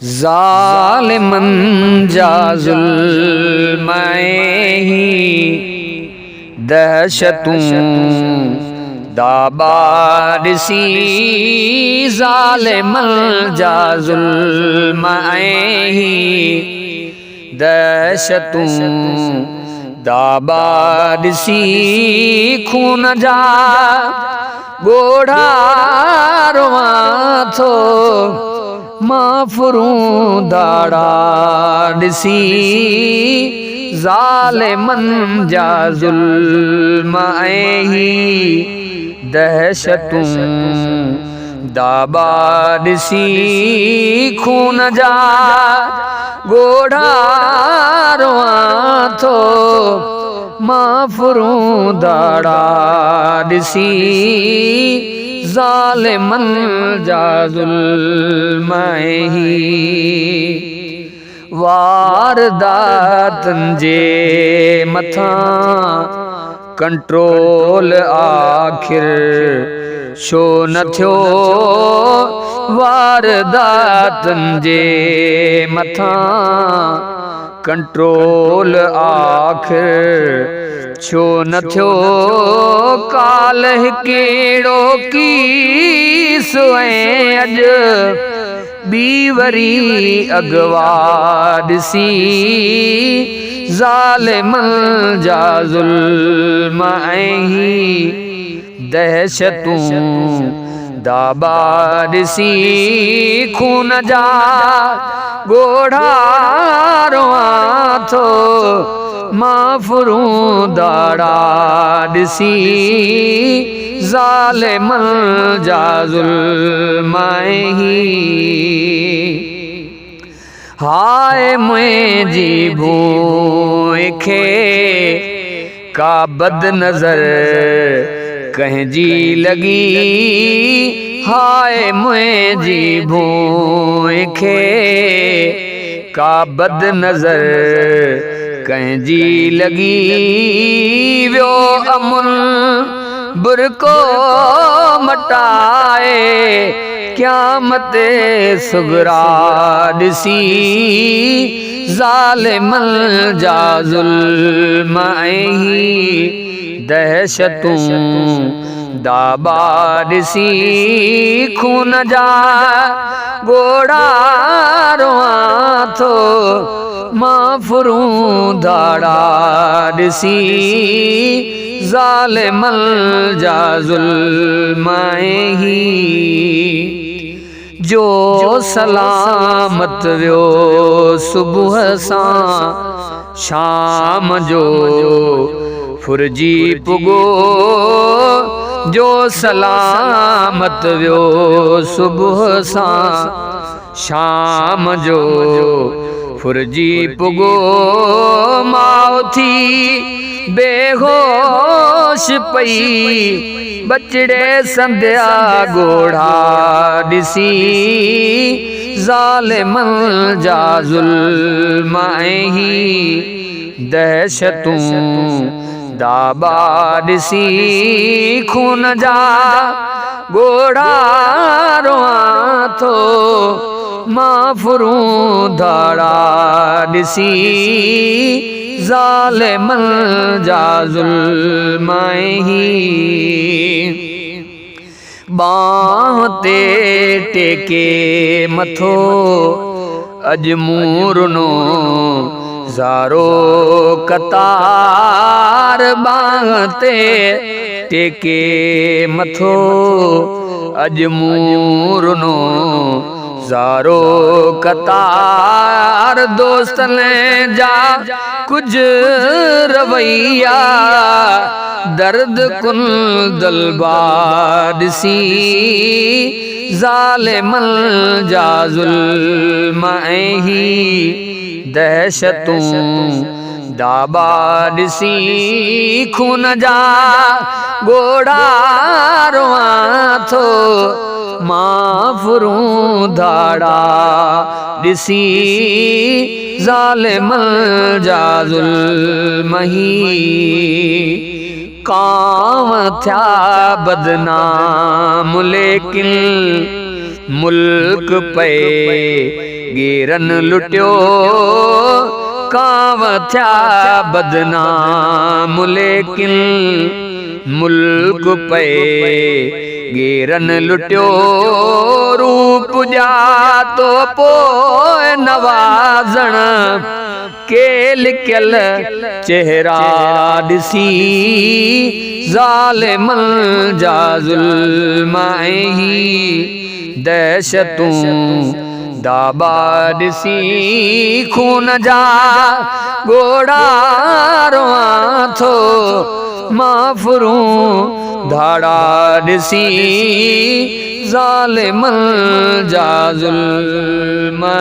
ज़ालिमन जा ज़ुल्म ही दहशतूं दाबारसी। ज़ालिमन जा ज़ुल्म ही दहशतूं दाबारसी। खून जा ॻोढ़ा रोआं थो माफ़रूं दाड़ा ॾिसी। ज़ालिमन जा ज़ुल्म ही दहशतूं दाबारसी। खून जा ॻोढ़ा रोआं थो माफ़रूं दाड़ा ॾिसी। ज़ालिमन जा ज़ुल्म ही वारदातन जे मथां कंट्रोल आखिर छो न थियो। वारदातन जे मथां कंट्रोल आखिर छो न थियो। काल कहिड़ो कीस ऐं अॼु ॿी वरी अगवा ॾिसी। ज़ालिमन जा ज़ुल्म ही दहशतूं दाबारसी। खून जा ॻोढ़ा रोआं थो माफ़रूं दाड़ा ॾिसी। ज़ालिमन जा ज़ुल्म ही हाय मुंहिंजी भूइ खे का बद नज़र कंहिंजी लॻी। हाय मुंहिंजी भूइ खे का बद नज़र कंहिंजी लॻी। वियो अमुन बुरको मटाए क़यामत सुगरा ॾिसी। ज़ालिमन जा ज़ुल्म ही दहशतूं दाबारसी। खून जा ॻोढ़ा रोआं थो माफ़रूं दाड़ा ॾिसी। ज़ालिमन जा ज़ुल्म ही जो सलामत वियो सुबुह सां शाम जो फुरजी पुॻो। जो सलामत वियो सुबुह सां शाम जो फुरजी पुॻो। माउ थी बेहोश पई बचड़े संध्या ॻोढ़ा ॾिसी। ज़ालिमन जा ज़ुल्म ही दहशतूं दाबारसी। खून जा ॻोढ़ा रोआं थो माफ़रूं दाड़ा ॾिसी। ज़ालिमन जा ज़ुल्म ही बांह ते टेके मथो अॼु मूं रुनो ज़ारो कतार। बांह ते टेके मथो अॼु मूं रुनो ज़ारो कतार। दोस्तनि जा कुझु रवैया दर्द कुन दलबा ॾिसी। ज़ालिमन जा ज़ुल्म ही दहशतूं दाबारसी। खून जा ॻोढ़ा रोआं थो माफ़रूं दाड़ा ॾिसी। ज़ालिमन जा ज़ुल्म ही कांव थिया बदनाम लेकिन मुल्क पे गिरन लुटियो कांव थिया बदनाम लेकिन मुल्क पे गिरन लुटियो रूप जा तो पोइ नवाज़ण के लिखियल चेहरा ॾिसी ज़ालिमन जा ज़ुल्म ही दहशतूं दाबा ॾिसी खून जा ॻोढ़ा रोआं थो माफ़रूं धाड़ा ॾिसी ज़ालिमन जा ज़ुल्म